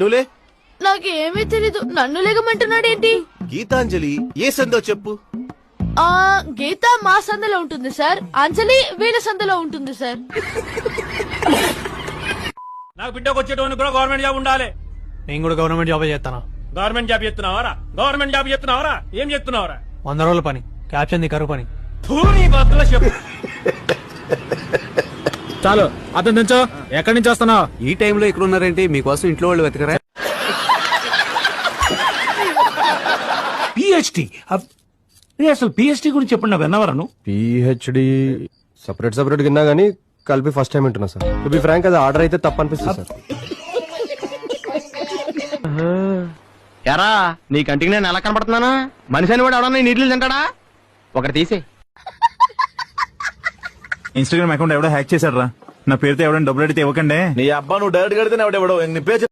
నువ్వులే. నాకేమీ తెలీదు, నన్ను లేగమంటున్నాడేంటి? గీతాంజలి ఏ సందో చెప్పు. గీత మా సందులో ఉంటుంది సార్, అంజలి వీళ్ళ సందులో ఉంటుంది సార్. నాకు బిడ్డకు వచ్చేటోని కూడా గవర్నమెంట్ జాబ్ ఉండాలి. నేను కూడా గవర్నమెంట్ జాబ్ చేస్తాను. గవర్నమెంట్ జాబ్ చేస్తున్నావారా? గవర్నమెంట్ జాబ్ చేస్తున్నావారా? ఏం చేస్తున్నావారా? 100 రోజుల పని, క్యాప్షన్ ది కరువు పని. నీ బతులో చెప్పు. చాలు అతను నుంచో. ఎక్కడి నుంచి వస్తున్నావు? ఈ టైంలో ఇక్కడ ఉన్నారేంటి? మీకోసం ఇంట్లో వాళ్ళు వెతకరా? పిహెచ్డి అసలు పిహెచ్డి గురించి చెప్పండి, విన్నవరా నువ్వు? పిహెచ్డి సపరేట్ విన్నా గానీ కలిపి ఫస్ట్ టైం వింటున్నా సార్. టు బి ఫ్రాంక్ అది ఆర్డర్ అయితే తప్పు అనిపిస్తుంది సార్. ఎరా నీ కంటికి నేను ఎలా కనపడుతున్నానా? మనిషి అని వాడు ఎవడన్నా నీటిలో తింటాడా? ఒకటి తీసే. ఇన్స్టాగ్రామ్ అకౌంట్ ఎవడో హ్యాక్ చేశాడు రా. నా పేరుతో ఎవడైనా డబ్బులు అడిగితే ఇవ్వకండి. నీ అబ్బా నువ్వు డైరెక్ట్ కడితే ఎవడెవడో నీ పేరు